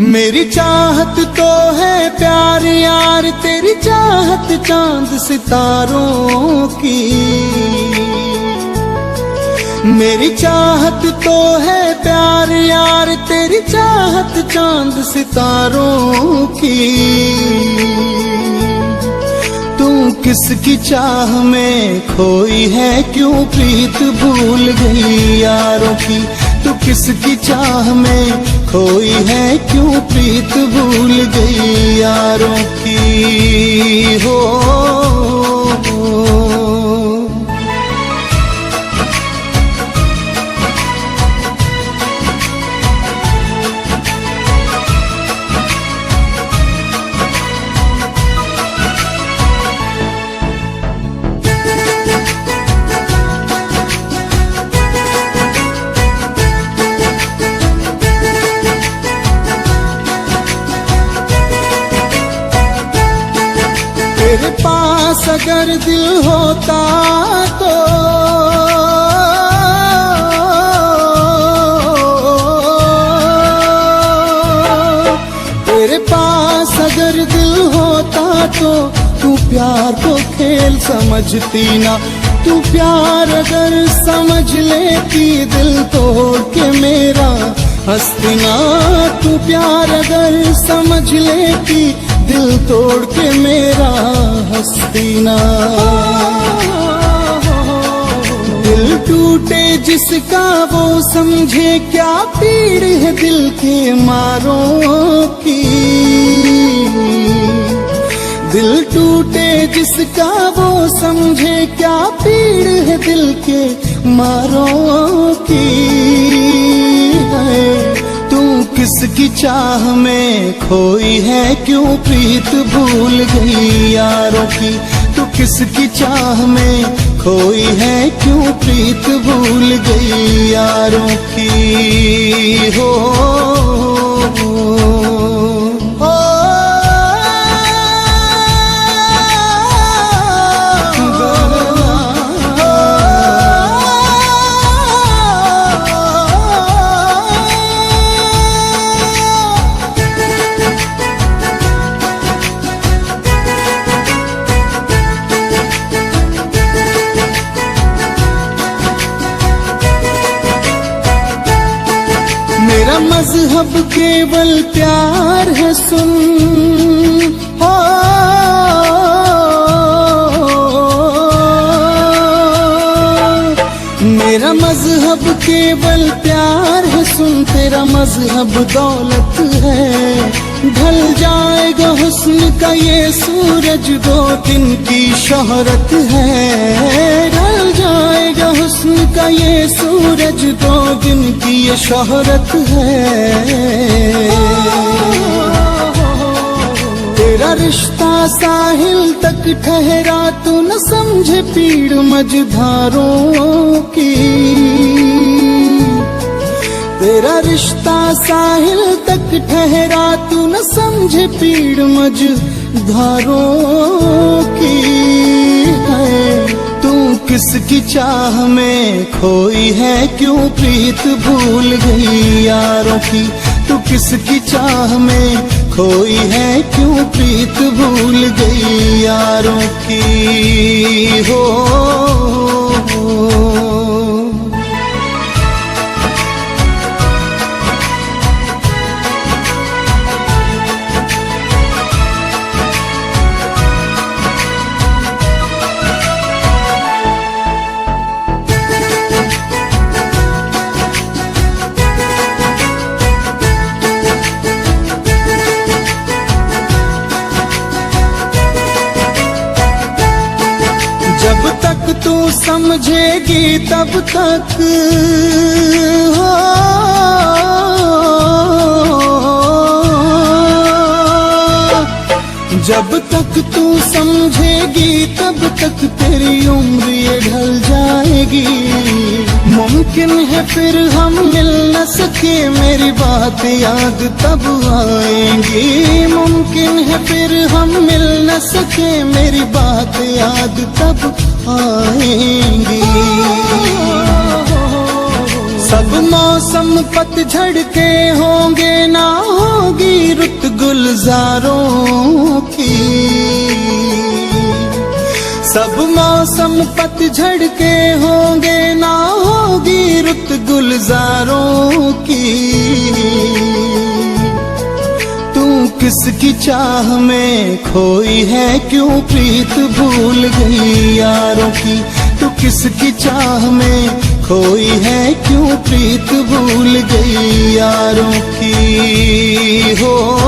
मेरी चाहत तो है प्यार यार, तेरी चाहत चांद सितारों की। मेरी चाहत तो है प्यार यार, तेरी चाहत चांद सितारों की। तू किसकी चाह में खोई है, क्यों प्रीत भूल गई यारों की। तू किसकी चाह में खोई है, क्यों प्रीत भूल गई यारों की हो। तेरे पास अगर दिल होता तो तेरे पास अगर दिल होता तो तू प्यार को खेल समझती ना। तू प्यार अगर समझ लेती दिल तोड़ के मेरा हंसती ना। तू प्यार अगर समझ लेती दिल तोड़ के मेरा हंसती ना। दिल टूटे जिसका वो समझे क्या पीड़ है दिल के मारों की। दिल टूटे जिसका वो समझे क्या पीड़ है दिल के मारों की। किसकी चाह में खोई है, क्यों प्रीत भूल गई यारों की। तू किसकी चाह में खोई है, क्यों प्रीत भूल गई यारों की हो। मेरा मजहब केवल प्यार है सुन हो। मेरा मजहब केवल प्यार है सुन। तेरा मजहब दौलत है। ढल जाएगा हुस्न का ये सूरज, 2 दिन की शोहरत है। ढल जाएगा हुस्न का ये सूरज, 2 दिन की ये शोहरत है। तेरा रिश्ता साहिल तक ठहरा, तू न समझे पीड़ मझधारों की। तेरा रिश्ता साहिल तक ठहरा, तू न समझे पीड़ मझधारों की है। तू किसकी चाह में खोई है, क्यों प्रीत भूल गई यारों की। तू किसकी चाह में खोई है, क्यों प्रीत भूल गई यारों की हो। जब तक तू समझेगी तब तक हो। जब तक तू समझेगी तब तक तेरी उम्र ये ढल जाएगी। मुमकिन है फिर हम मिल न सके, मेरी बात याद तब आएंगी। मुमकिन है फिर हम मिल न सके, मेरी बात याद तब आएंगी। सब मौसम मौसम पतझड़ के होंगे, ना होगी रुत गुलजारों की। सब मौसम पतझड़ के होंगे, ना होगी रुत गुलजारों की। तू किसकी चाह में खोई है, क्यों प्रीत भूल गई यारों की। तू किसकी चाह में खोई है, क्यों प्रीत भूल गई यारों की हो।